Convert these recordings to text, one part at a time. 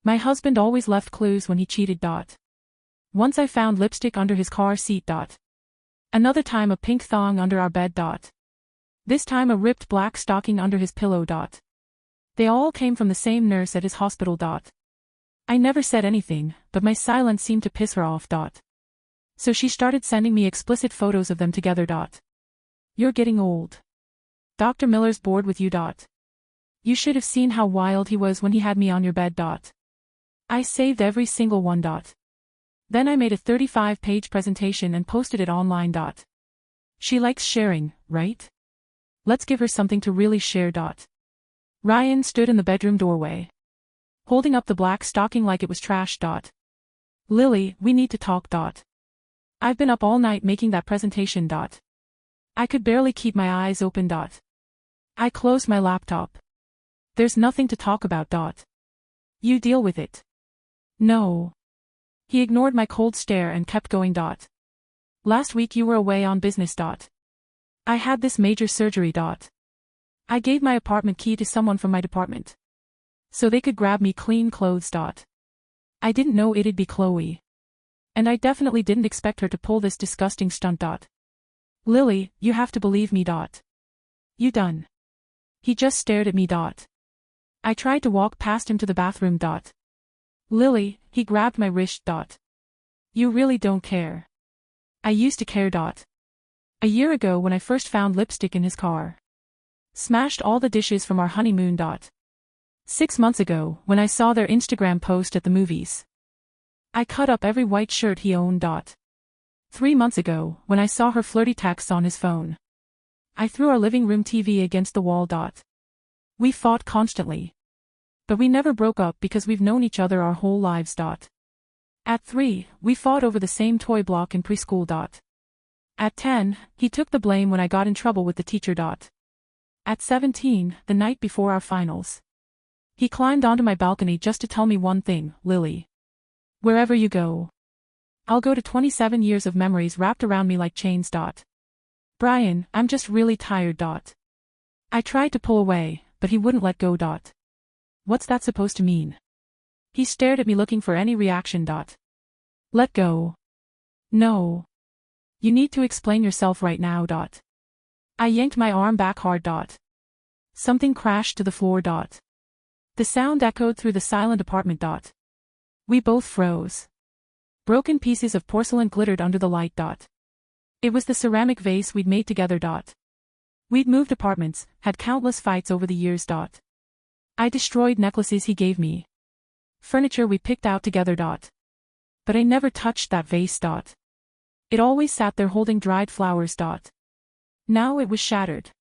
My husband always left clues when he cheated. Once I found lipstick under his car seat. Another time a pink thong under our bed. This time a ripped black stocking under his pillow. They all came from the same nurse at his hospital. I never said anything, but my silence seemed to piss her off. So she started sending me explicit photos of them together. You're getting old. Dr. Miller's bored with you. You should have seen how wild he was when he had me on your bed. I saved every single one. Then I made a 35-page presentation and posted it online. She likes sharing, right? Let's give her something to really share. Ryan stood in the bedroom doorway, holding up the black stocking like it was trash. Lily, we need to talk. I've been up all night making that presentation. I could barely keep my eyes open. I closed my laptop. There's nothing to talk about. You deal with it. No. He ignored my cold stare and kept going. Last week you were away on business. I had this major surgery. I gave my apartment key to someone from my department, so they could grab me clean clothes. I didn't know it'd be Chloe. And I definitely didn't expect her to pull this disgusting stunt. Lily, you have to believe me. You done. He just stared at me. I tried to walk past him to the bathroom. Lily, he grabbed my wrist. You really don't care. I used to care. A year ago when I first found lipstick in his car. Smashed all the dishes from our honeymoon. 6 months ago when I saw their Instagram post at the movies. I cut up every white shirt he owned. 3 months ago when I saw her flirty texts on his phone. I threw our living room TV against the wall. We fought constantly. But we never broke up because we've known each other our whole lives. At 3, we fought over the same toy block in preschool. At 10, he took the blame when I got in trouble with the teacher. At 17, the night before our finals, he climbed onto my balcony just to tell me one thing, Lily. Wherever you go, I'll go to 27 years of memories wrapped around me like chains. Brian, I'm just really tired. I tried to pull away, but he wouldn't let go. What's that supposed to mean? He stared at me looking for any reaction. Let go. No. You need to explain yourself right now. I yanked my arm back hard. Something crashed to the floor. The sound echoed through the silent apartment. We both froze. Broken pieces of porcelain glittered under the light. It was the ceramic vase we'd made together. We'd moved apartments, had countless fights over the years. I destroyed necklaces he gave me. Furniture we picked out together. But I never touched that vase. It always sat there holding dried flowers. Now it was shattered.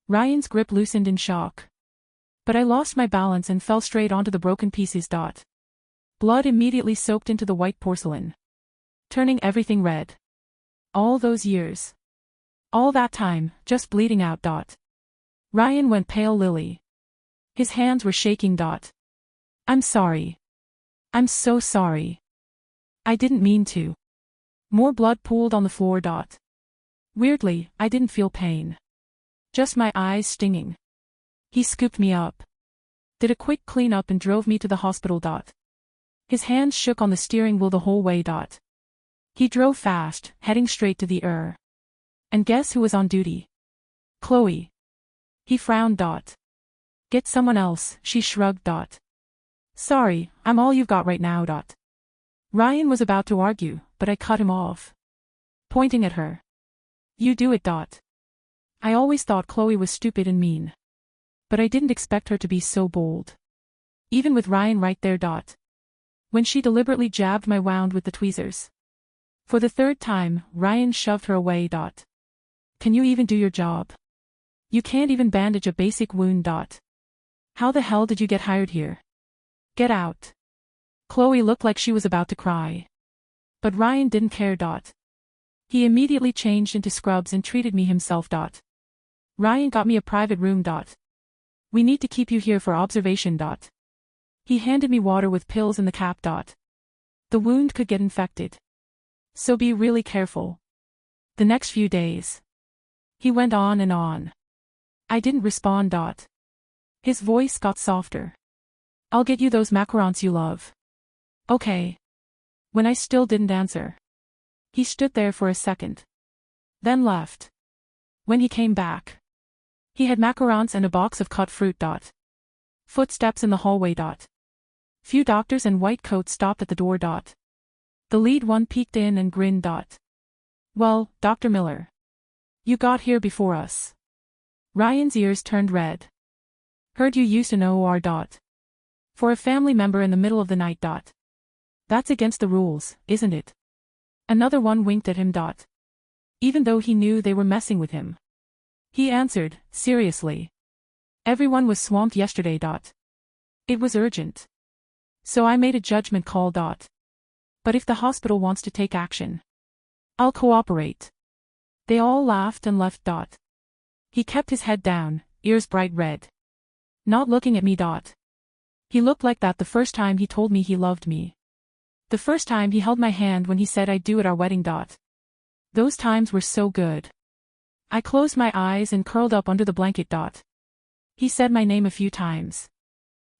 Ryan's grip loosened in shock. But I lost my balance and fell straight onto the broken pieces. Blood immediately soaked into the white porcelain, turning everything red. All those years. All that time, just bleeding out. Ryan went pale. Lily. His hands were shaking. I'm sorry. I'm so sorry. I didn't mean to. More blood pooled on the floor. Weirdly, I didn't feel pain. Just my eyes stinging. He scooped me up, did a quick cleanup and drove me to the hospital. His hands shook on the steering wheel the whole way. He drove fast, heading straight to the. And guess who was on duty? Chloe. He frowned. Get someone else, she shrugged. Sorry, I'm all you've got right now. Ryan was about to argue, but I cut him off, pointing at her. You do it. I always thought Chloe was stupid and mean. But I didn't expect her to be so bold. Even with Ryan right there. When she deliberately jabbed my wound with the tweezers. For the 3rd time, Ryan shoved her away. Can you even do your job? You can't even bandage a basic wound. How the hell did you get hired here? Get out. Chloe looked like she was about to cry. But Ryan didn't care. He immediately changed into scrubs and treated me himself. Ryan got me a private room. We need to keep you here for observation. He handed me water with pills in the cap. The wound could get infected. So be really careful. The next few days. He went on and on. I didn't respond. His voice got softer. I'll get you those macarons you love. Okay. When I still didn't answer. He stood there for a second. Then left. When he came back, he had macarons and a box of cut fruit. Footsteps in the hallway. Few doctors in white coats stopped at the door. The lead one peeked in and grinned. Well, Dr. Miller. You got here before us. Ryan's ears turned red. Heard you used an OR. For a family member in the middle of the night. That's against the rules, isn't it? Another one winked at him. Even though he knew they were messing with him. He answered, seriously. Everyone was swamped yesterday. It was urgent. So I made a judgment call. But if the hospital wants to take action, I'll cooperate. They all laughed and left. He kept his head down, ears bright red. Not looking at me. He looked like that the first time he told me he loved me. The first time he held my hand when he said I'd do at our wedding. Those times were so good. I closed my eyes and curled up under the blanket. He said my name a few times.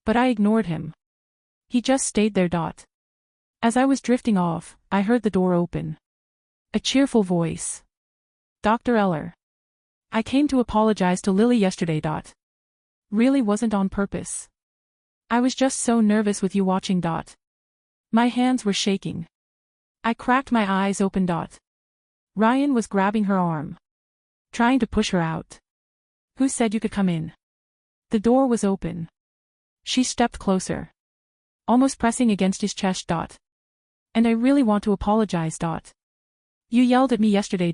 But I ignored him. He just stayed there. As I was drifting off, I heard the door open. A cheerful voice. Dr. Eller. I came to apologize to Lily yesterday. Really wasn't on purpose. I was just so nervous with you watching. My hands were shaking. I cracked my eyes open. Ryan was grabbing her arm. Trying to push her out. Who said you could come in? The door was open. She stepped closer. Almost pressing against his chest. And I really want to apologize. You yelled at me yesterday.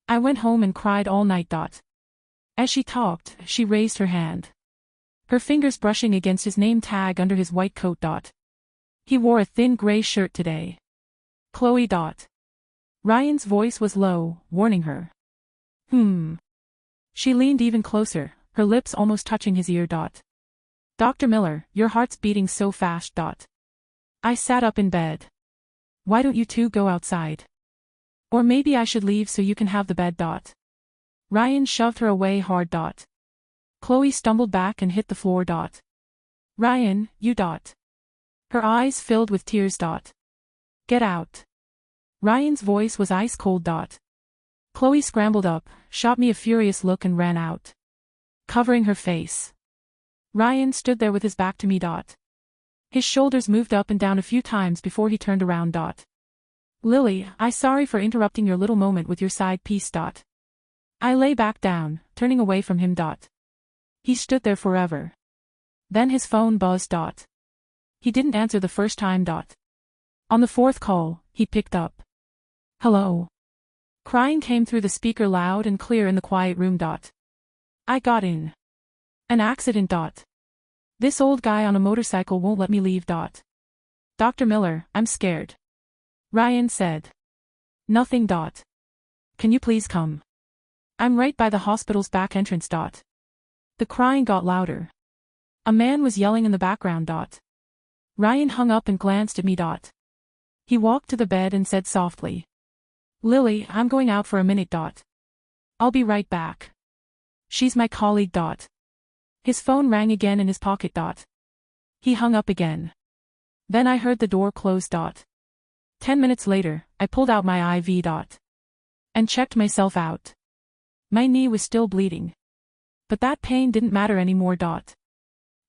I went home and cried all night. As she talked, she raised her hand. Her fingers brushing against his name tag under his white coat. He wore a thin gray shirt today. Chloe. Ryan's voice was low, warning her. She leaned even closer, her lips almost touching his ear. Dr. Miller, your heart's beating so fast. I sat up in bed. Why don't you two go outside? Or maybe I should leave so you can have the bed. Ryan shoved her away hard. Chloe stumbled back and hit the floor. Ryan, you. Her eyes filled with tears. Get out. Ryan's voice was ice cold. Chloe scrambled up, shot me a furious look and ran out. Covering her face. Ryan stood there with his back to me. His shoulders moved up and down a few times before he turned around. Lily, I'm sorry for interrupting your little moment with your side piece. I lay back down, turning away from him. He stood there forever. Then his phone buzzed. He didn't answer the first time. On the fourth call, he picked up. Hello. Crying came through the speaker loud and clear in the quiet room. I got in. An accident. This old guy on a motorcycle won't let me leave. Dr. Miller, I'm scared. Ryan said. Nothing. Can you please come? I'm right by the hospital's back entrance. The crying got louder. A man was yelling in the background. Ryan hung up and glanced at me. He walked to the bed and said softly. Lily, I'm going out for a minute. I'll be right back. She's my colleague. His phone rang again in his pocket. He hung up again. Then I heard the door close. 10 minutes later, I pulled out my IV. And checked myself out. My knee was still bleeding. But that pain didn't matter anymore.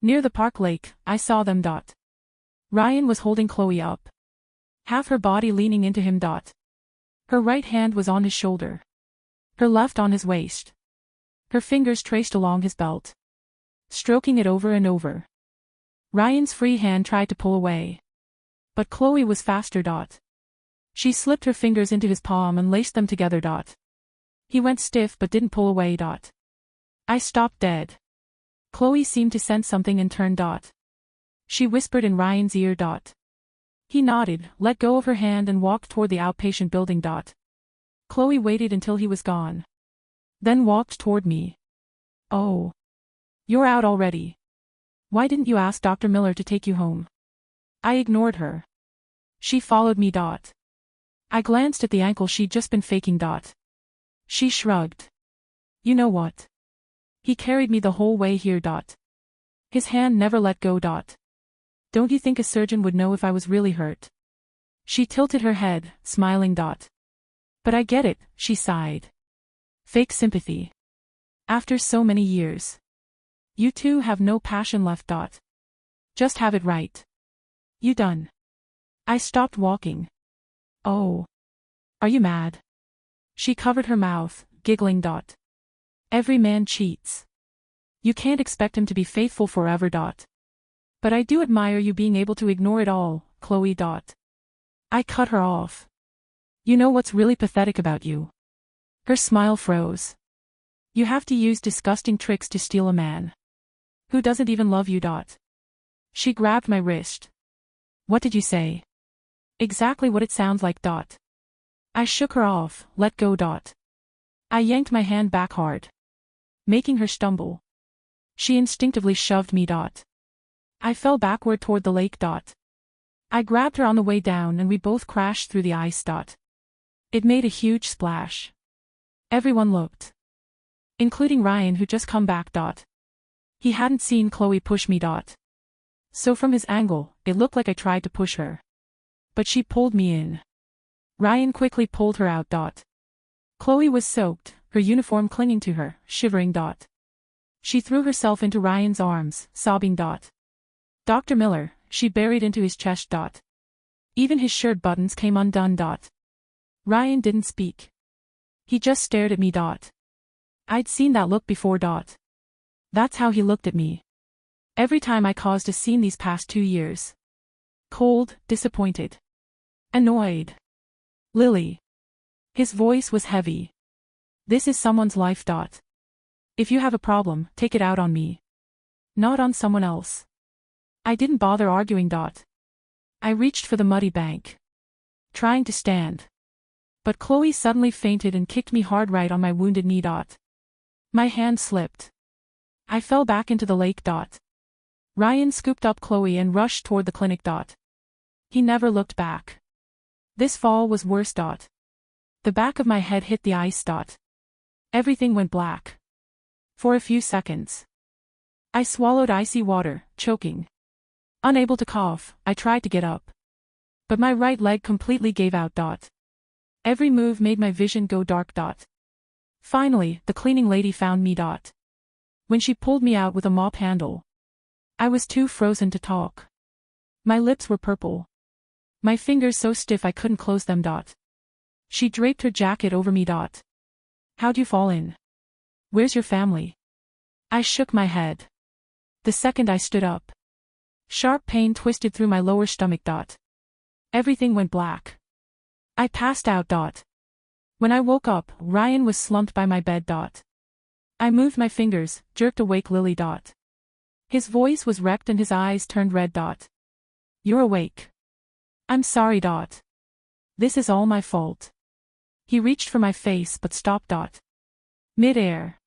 Near the park lake, I saw them. Ryan was holding Chloe up. Half her body leaning into him. Her right hand was on his shoulder. Her left on his waist. Her fingers traced along his belt. Stroking it over and over. Ryan's free hand tried to pull away. But Chloe was faster. She slipped her fingers into his palm and laced them together. He went stiff but didn't pull away. I stopped dead. Chloe seemed to sense something and turned. She whispered in Ryan's ear. He nodded, let go of her hand and walked toward the outpatient building. Chloe waited until he was gone. Then walked toward me. Oh. You're out already. Why didn't you ask Dr. Miller to take you home? I ignored her. She followed me. I glanced at the ankle she'd just been faking. She shrugged. You know what? He carried me the whole way here. His hand never let go. Don't you think a surgeon would know if I was really hurt? She tilted her head, smiling. But I get it, she sighed. Fake sympathy. After so many years. You two have no passion left. Just have it right. You done? I stopped walking. Oh. Are you mad? She covered her mouth, giggling. Every man cheats. You can't expect him to be faithful forever. But I do admire you being able to ignore it all, Chloe. I cut her off. You know what's really pathetic about you? Her smile froze. You have to use disgusting tricks to steal a man. Who doesn't even love you. She grabbed my wrist. What did you say? Exactly what it sounds like. I shook her off, let go. I yanked my hand back hard, making her stumble. She instinctively shoved me. I fell backward toward the lake. I grabbed her on the way down and we both crashed through the ice. It made a huge splash. Everyone looked. Including Ryan, who just come back. He hadn't seen Chloe push me. So from his angle, it looked like I tried to push her. But she pulled me in. Ryan quickly pulled her out. Chloe was soaked, her uniform clinging to her, shivering. She threw herself into Ryan's arms, sobbing. Dr. Miller, she buried into his chest. Even his shirt buttons came undone. Ryan didn't speak. He just stared at me. I'd seen that look before. That's how he looked at me. Every time I caused a scene these past 2 years. Cold, disappointed. Annoyed. Lily. His voice was heavy. This is someone's life. If you have a problem, take it out on me. Not on someone else. I didn't bother arguing. I reached for the muddy bank, trying to stand. But Chloe suddenly fainted and kicked me hard right on my wounded knee. My hand slipped. I fell back into the lake. Ryan scooped up Chloe and rushed toward the clinic. He never looked back. This fall was worse. The back of my head hit the ice. Everything went black. For a few seconds. I swallowed icy water, choking. Unable to cough, I tried to get up. But my right leg completely gave out. Every move made my vision go dark. Finally, the cleaning lady found me. When she pulled me out with a mop handle. I was too frozen to talk. My lips were purple. My fingers so stiff I couldn't close them. She draped her jacket over me. How'd you fall in? Where's your family? I shook my head. The second I stood up. Sharp pain twisted through my lower stomach. Everything went black. I passed out. When I woke up, Ryan was slumped by my bed. I moved my fingers, jerked awake Lily. His voice was wrecked and his eyes turned red. You're awake. I'm sorry. This is all my fault. He reached for my face but stopped. Mid-air.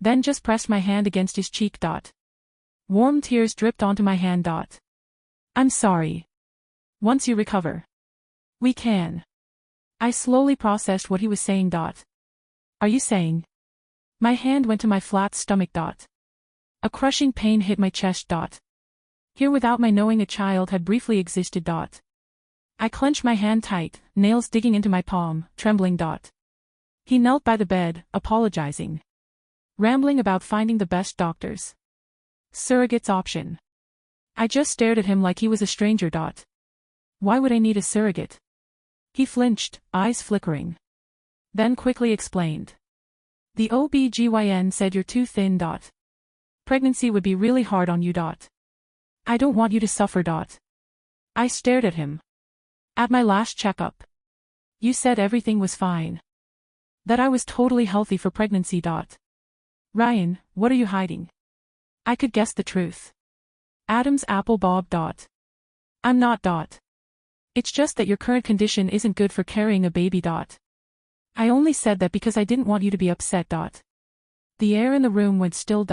Then just pressed my hand against his cheek. Warm tears dripped onto my hand. I'm sorry. Once you recover. We can. I slowly processed what he was saying. Are you saying? My hand went to my flat stomach. A crushing pain hit my chest. Here without my knowing a child had briefly existed. I clenched my hand tight, nails digging into my palm, trembling. He knelt by the bed, apologizing. Rambling about finding the best doctors. Surrogate's option. I just stared at him like he was a stranger. Why would I need a surrogate? He flinched, eyes flickering. Then quickly explained. The OB/GYN said you're too thin. Pregnancy would be really hard on you. I don't want you to suffer. I stared at him. At my last checkup. You said everything was fine. That I was totally healthy for pregnancy. Ryan, what are you hiding? I could guess the truth. Adam's apple bob. I'm not. It's just that your current condition isn't good for carrying a baby. I only said that because I didn't want you to be upset. The air in the room went still.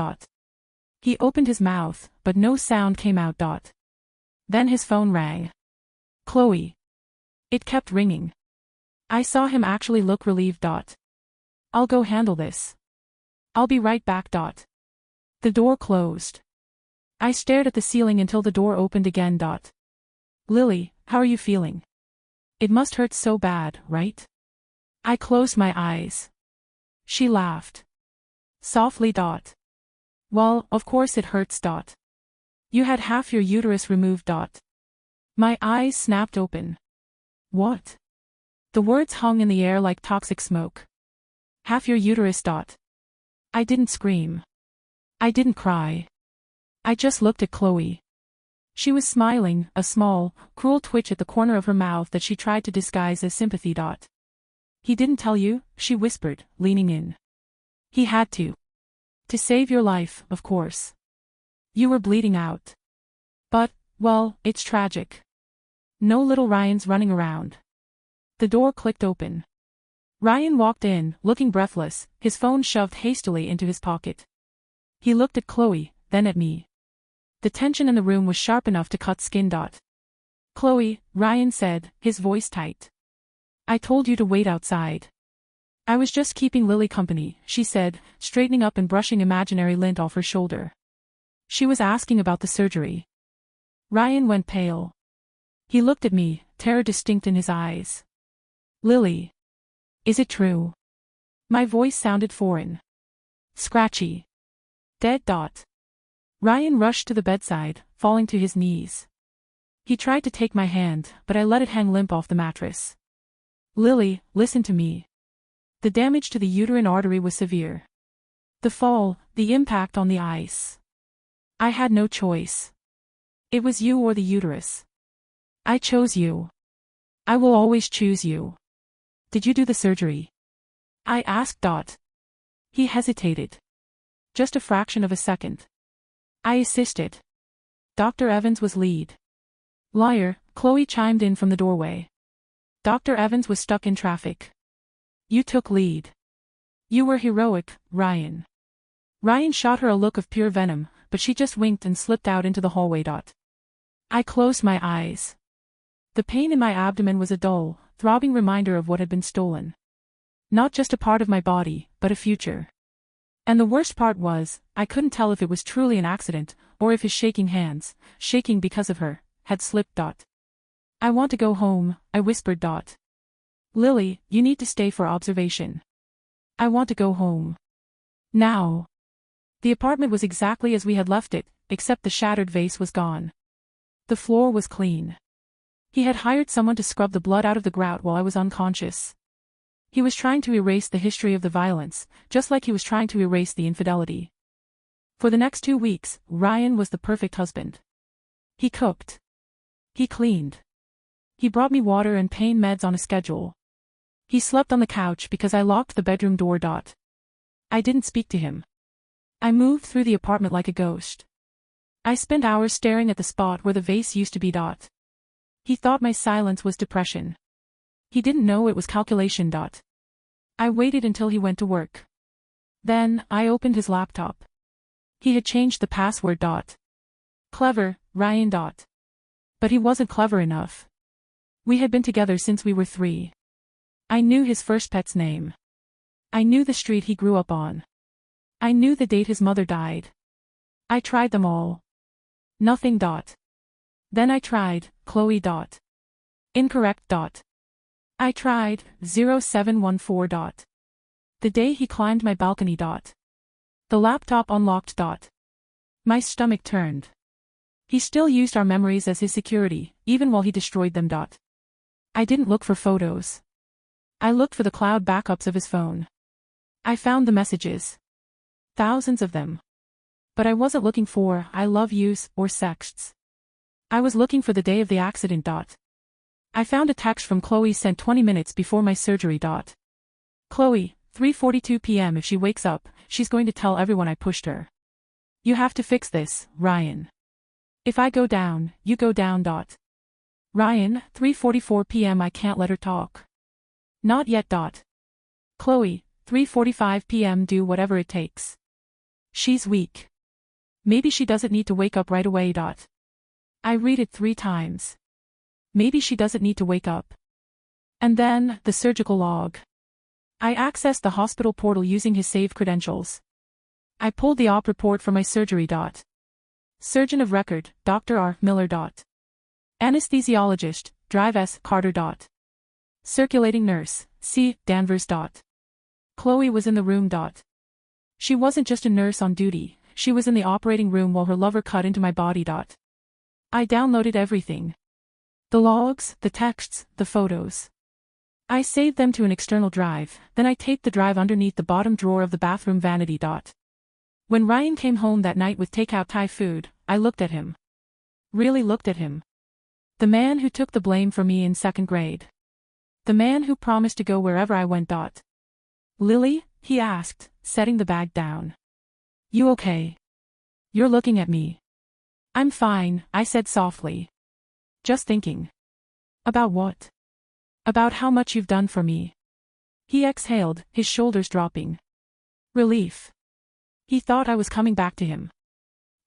He opened his mouth, but no sound came out. Then his phone rang. Chloe. It kept ringing. I saw him actually look relieved. I'll go handle this. I'll be right back. The door closed. I stared at the ceiling until the door opened again. Lily, how are you feeling? It must hurt so bad, right? I closed my eyes. She laughed. Softly. Well, of course it hurts. You had half your uterus removed. My eyes snapped open. What? The words hung in the air like toxic smoke. Half your uterus. I didn't scream. I didn't cry. I just looked at Chloe. She was smiling, a small, cruel twitch at the corner of her mouth that she tried to disguise as sympathy. He didn't tell you, she whispered, leaning in. He had to. To save your life, of course. You were bleeding out. But, well, it's tragic. No little Ryan's running around. The door clicked open. Ryan walked in, looking breathless, his phone shoved hastily into his pocket. He looked at Chloe, then at me. The tension in the room was sharp enough to cut skin. Chloe, Ryan said, his voice tight. I told you to wait outside. I was just keeping Lily company, she said, straightening up and brushing imaginary lint off her shoulder. She was asking about the surgery. Ryan went pale. He looked at me, terror distinct in his eyes. Lily. Is it true? My voice sounded foreign. Scratchy. Dead. Ryan rushed to the bedside, falling to his knees. He tried to take my hand, but I let it hang limp off the mattress. Lily, listen to me. The damage to the uterine artery was severe. The fall, the impact on the ice. I had no choice. It was you or the uterus. I chose you. I will always choose you. Did you do the surgery? I asked. He hesitated. Just a fraction of a second. I assisted. Dr. Evans was lead. Liar, Chloe chimed in from the doorway. Dr. Evans was stuck in traffic. You took lead. You were heroic, Ryan. Ryan shot her a look of pure venom, but she just winked and slipped out into the hallway. I closed my eyes. The pain in my abdomen was a dull, throbbing reminder of what had been stolen. Not just a part of my body, but a future. And the worst part was, I couldn't tell if it was truly an accident, or if his shaking hands, shaking because of her, had slipped. I want to go home, I whispered. Lily, you need to stay for observation. I want to go home. Now. The apartment was exactly as we had left it, except the shattered vase was gone. The floor was clean. He had hired someone to scrub the blood out of the grout while I was unconscious. He was trying to erase the history of the violence, just like he was trying to erase the infidelity. For the next 2 weeks, Ryan was the perfect husband. He cooked. He cleaned. He brought me water and pain meds on a schedule. He slept on the couch because I locked the bedroom door. I didn't speak to him. I moved through the apartment like a ghost. I spent hours staring at the spot where the vase used to be. He thought my silence was depression. He didn't know it was calculation. I waited until he went to work. Then, I opened his laptop. He had changed the password. Clever, Ryan. But he wasn't clever enough. We had been together since we were 3. I knew his first pet's name. I knew the street he grew up on. I knew the date his mother died. I tried them all. Nothing. Then I tried, Chloe. Incorrect. I tried, 0714. The day he climbed my balcony. The laptop unlocked. My stomach turned. He still used our memories as his security, even while he destroyed them. I didn't look for photos. I looked for the cloud backups of his phone. I found the messages. Thousands of them. But I wasn't looking for I love yous or sexts. I was looking for the day of the accident. I found a text from Chloe sent 20 minutes before my surgery. Chloe, 3:42 p.m. If she wakes up, she's going to tell everyone I pushed her. You have to fix this, Ryan. If I go down, you go down. Ryan, 3:44 p.m. I can't let her talk. Not yet. Chloe, 3:45 p.m. Do whatever it takes. She's weak. Maybe she doesn't need to wake up right away. I read it 3 times. Maybe she doesn't need to wake up. And then, the surgical log. I accessed the hospital portal using his saved credentials. I pulled the op report for my surgery. Surgeon of record, Dr. R. Miller. Anesthesiologist, Drive S. Carter. Circulating nurse, C. Danvers. Chloe was in the room. She wasn't just a nurse on duty, she was in the operating room while her lover cut into my body. I downloaded everything. The logs, the texts, the photos. I saved them to an external drive, then I taped the drive underneath the bottom drawer of the bathroom vanity. When Ryan came home that night with takeout Thai food, I looked at him. Really looked at him. The man who took the blame for me in second grade. The man who promised to go wherever I went. Lily? He asked, setting the bag down. You okay? You're looking at me. I'm fine, I said softly. Just thinking. About what? About how much you've done for me. He exhaled, his shoulders dropping. Relief. He thought I was coming back to him.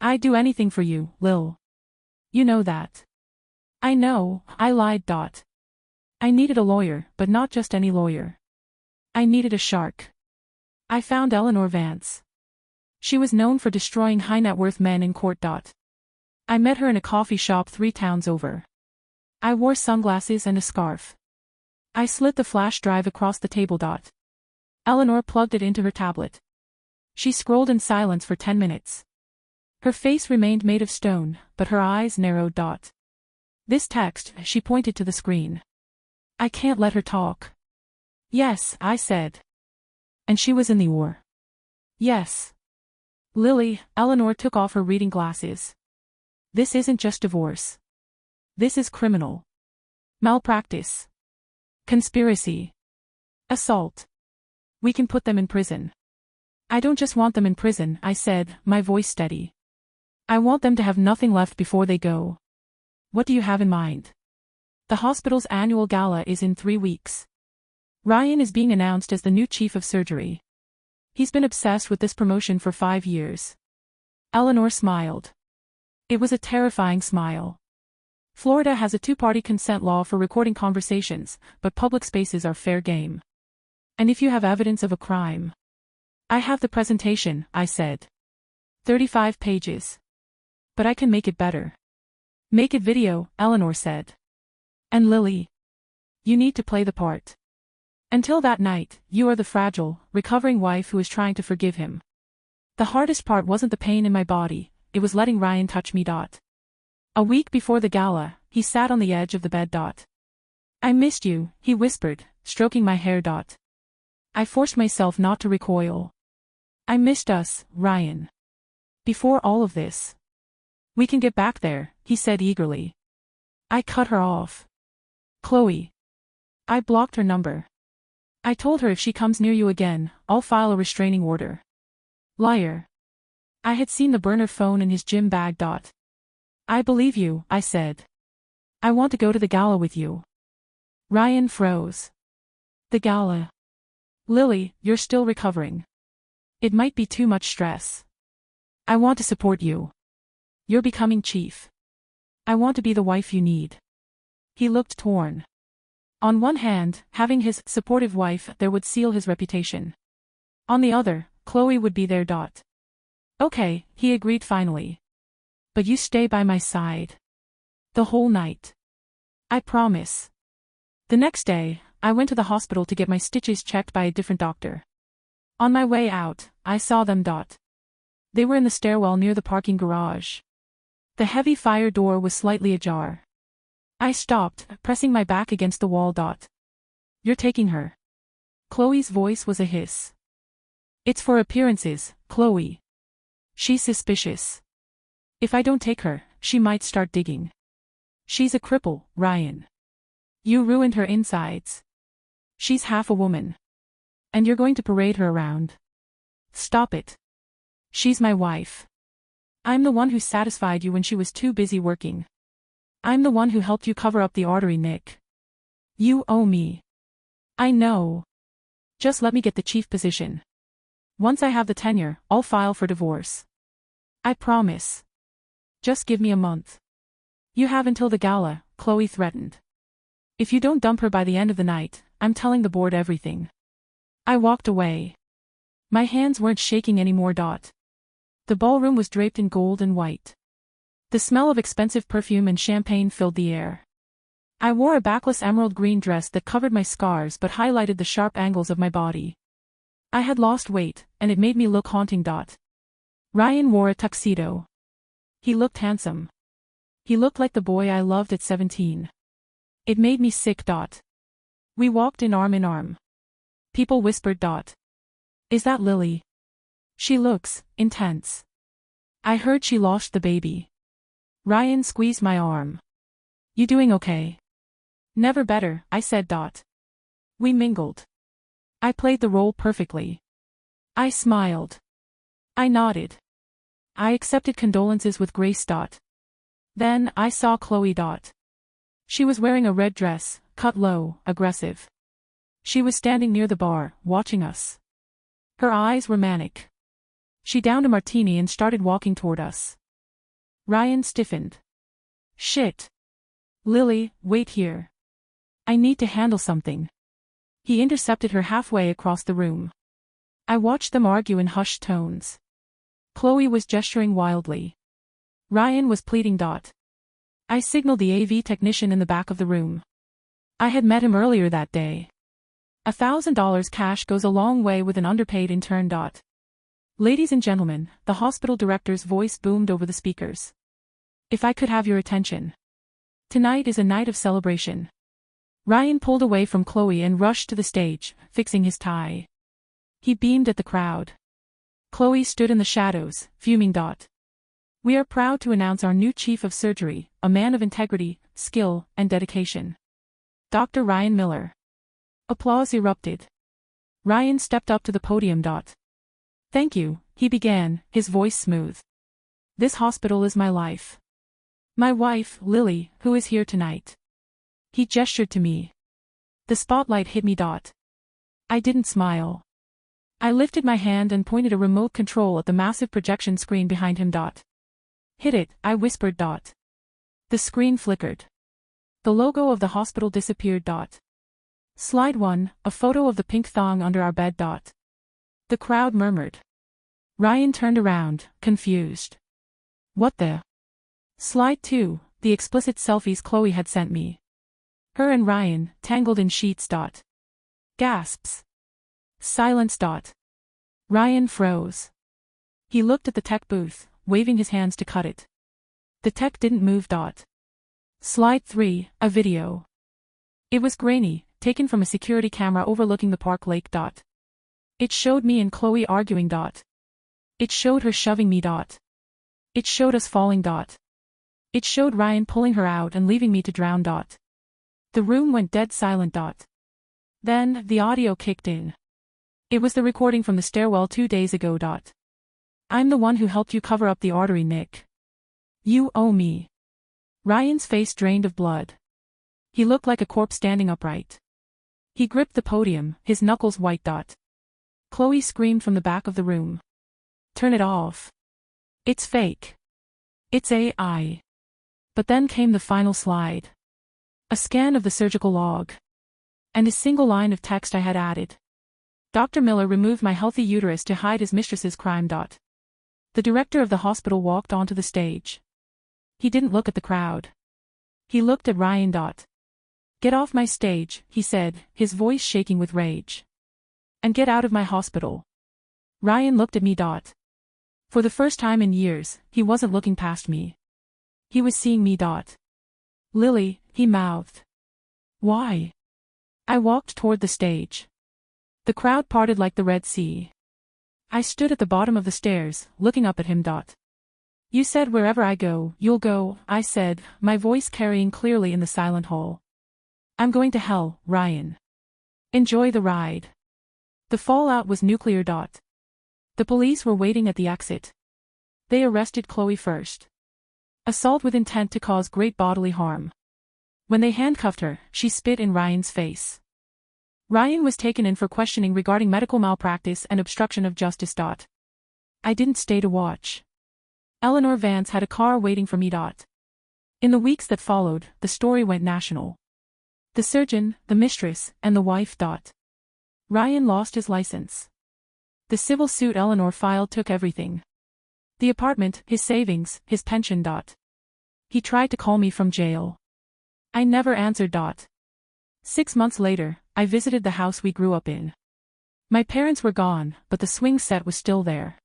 I'd do anything for you, Lil. You know that. I know, I lied. I needed a lawyer, but not just any lawyer. I needed a shark. I found Eleanor Vance. She was known for destroying high-net-worth men in court. I met her in a coffee shop 3 towns over. I wore sunglasses and a scarf. I slid the flash drive across the table. Eleanor plugged it into her tablet. She scrolled in silence for 10 minutes. Her face remained made of stone, but her eyes narrowed. This text, she pointed to the screen. I can't let her talk. Yes, I said. And she was in the war. Yes. Lily, Eleanor took off her reading glasses. This isn't just divorce. This is criminal. Malpractice. Conspiracy. Assault. We can put them in prison. I don't just want them in prison, I said, my voice steady. I want them to have nothing left before they go. What do you have in mind? The hospital's annual gala is in 3 weeks. Ryan is being announced as the new chief of surgery. He's been obsessed with this promotion for 5 years. Eleanor smiled. It was a terrifying smile. Florida has a 2-party consent law for recording conversations, but public spaces are fair game. And if you have evidence of a crime. I have the presentation, I said. 35 pages. But I can make it better. Make it video, Eleanor said. And Lily. You need to play the part. Until that night, you are the fragile, recovering wife who is trying to forgive him. The hardest part wasn't the pain in my body, it was letting Ryan touch me. A week before the gala, he sat on the edge of the bed. I missed you, he whispered, stroking my hair. I forced myself not to recoil. I missed us, Ryan. Before all of this. We can get back there, he said eagerly. I cut her off. Chloe. I blocked her number. I told her if she comes near you again, I'll file a restraining order. Liar. I had seen the burner phone in his gym bag. I believe you, I said. I want to go to the gala with you. Ryan froze. The gala. Lily, you're still recovering. It might be too much stress. I want to support you. You're becoming chief. I want to be the wife you need. He looked torn. On one hand, having his supportive wife there would seal his reputation. On the other, Chloe would be there. Okay, he agreed finally. But you stay by my side. The whole night. I promise. The next day, I went to the hospital to get my stitches checked by a different doctor. On my way out, I saw them. They were in the stairwell near the parking garage. The heavy fire door was slightly ajar. I stopped, pressing my back against the wall. You're taking her. Chloe's voice was a hiss. It's for appearances, Chloe. She's suspicious. If I don't take her, she might start digging. She's a cripple, Ryan. You ruined her insides. She's half a woman. And you're going to parade her around. Stop it. She's my wife. I'm the one who satisfied you when she was too busy working. I'm the one who helped you cover up the artery nick. You owe me. I know. Just let me get the chief position. Once I have the tenure, I'll file for divorce. I promise. Just give me a month. You have until the gala, Chloe threatened. If you don't dump her by the end of the night, I'm telling the board everything. I walked away. My hands weren't shaking anymore. The ballroom was draped in gold and white. The smell of expensive perfume and champagne filled the air. I wore a backless emerald green dress that covered my scars but highlighted the sharp angles of my body. I had lost weight, and it made me look haunting. Ryan wore a tuxedo. He looked handsome. He looked like the boy I loved at 17. It made me sick. We walked in arm. People whispered. Is that Lily? She looks intense. I heard she lost the baby. Ryan squeezed my arm. You doing okay? Never better, I said. We mingled. I played the role perfectly. I smiled. I nodded. I accepted condolences with grace. Then I saw Chloe. She was wearing a red dress, cut low, aggressive. She was standing near the bar, watching us. Her eyes were manic. She downed a martini and started walking toward us. Ryan stiffened. Shit. Lily, wait here. I need to handle something. He intercepted her halfway across the room. I watched them argue in hushed tones. Chloe was gesturing wildly. Ryan was pleading. I signaled the AV technician in the back of the room. I had met him earlier that day. $1,000 cash goes a long way with an underpaid intern. Ladies and gentlemen, the hospital director's voice boomed over the speakers. If I could have your attention. Tonight is a night of celebration. Ryan pulled away from Chloe and rushed to the stage, fixing his tie. He beamed at the crowd. Chloe stood in the shadows, fuming. We are proud to announce our new chief of surgery, a man of integrity, skill, and dedication. Dr. Ryan Miller. Applause erupted. Ryan stepped up to the podium. Thank you, he began, his voice smooth. This hospital is my life. My wife, Lily, who is here tonight. He gestured to me. The spotlight hit me. I didn't smile. I lifted my hand and pointed a remote control at the massive projection screen behind him. Hit it, I whispered. The screen flickered. The logo of the hospital disappeared. Slide 1, a photo of the pink thong under our bed. The crowd murmured. Ryan turned around, confused. What the? Slide 2, the explicit selfies Chloe had sent me. Her and Ryan, tangled in sheets. Gasps. Silence. Ryan froze. He looked at the tech booth, waving his hands to cut it. The tech didn't move. Slide 3, a video. It was grainy, taken from a security camera overlooking the park lake. It showed me and Chloe arguing. It showed her shoving me. It showed us falling. It showed Ryan pulling her out and leaving me to drown. The room went dead silent. Then, the audio kicked in. It was the recording from the stairwell 2 days ago. I'm the one who helped you cover up the artery, Nick. You owe me. Ryan's face drained of blood. He looked like a corpse standing upright. He gripped the podium, his knuckles white. Chloe screamed from the back of the room. Turn it off. It's fake. It's AI. But then came the final slide. A scan of the surgical log. And a single line of text I had added. Dr. Miller removed my healthy uterus to hide his mistress's crime. The director of the hospital walked onto the stage. He didn't look at the crowd. He looked at Ryan. Get off my stage, he said, his voice shaking with rage. And get out of my hospital. Ryan looked at me. For the first time in years, he wasn't looking past me. He was seeing me. Lily, he mouthed. Why? I walked toward the stage. The crowd parted like the Red Sea. I stood at the bottom of the stairs, looking up at him. You said wherever I go, you'll go, I said, my voice carrying clearly in the silent hall. I'm going to hell, Ryan. Enjoy the ride. The fallout was nuclear. The police were waiting at the exit. They arrested Chloe first. Assault with intent to cause great bodily harm. When they handcuffed her, she spit in Ryan's face. Ryan was taken in for questioning regarding medical malpractice and obstruction of justice. I didn't stay to watch. Eleanor Vance had a car waiting for me. In the weeks that followed, the story went national. The surgeon, the mistress, and the wife. Ryan lost his license. The civil suit Eleanor filed took everything. The apartment, his savings, his pension. He tried to call me from jail. I never answered. 6 months later, I visited the house we grew up in. My parents were gone, but the swing set was still there.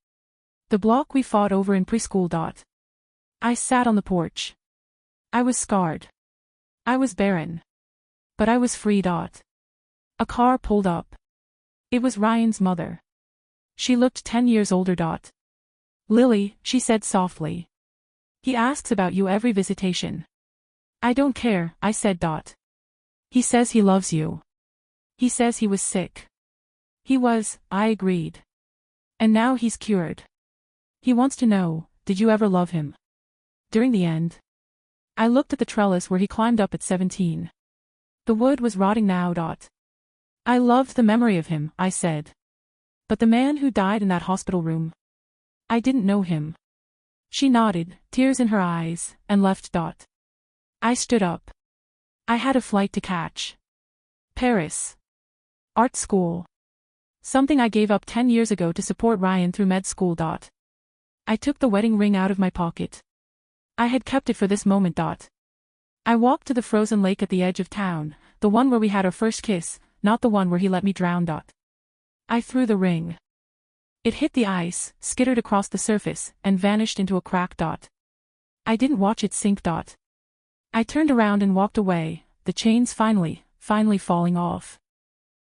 The block we fought over in preschool. I sat on the porch. I was scarred. I was barren. But I was free. A car pulled up. It was Ryan's mother. She looked 10 years older. Lily, she said softly. He asks about you every visitation. I don't care, I said. He says he loves you. He says he was sick. He was, I agreed. And now he's cured. He wants to know, did you ever love him? During the end. I looked at the trellis where he climbed up at 17. The wood was rotting now. I loved the memory of him, I said. But the man who died in that hospital room? I didn't know him. She nodded, tears in her eyes, and left. I stood up. I had a flight to catch. Paris. Art school. Something I gave up 10 years ago to support Ryan through med school. I took the wedding ring out of my pocket. I had kept it for this moment. I walked to the frozen lake at the edge of town, the one where we had our first kiss, not the one where he let me drown. I threw the ring. It hit the ice, skittered across the surface, and vanished into a crack. I didn't watch it sink. I turned around and walked away, the chains finally falling off.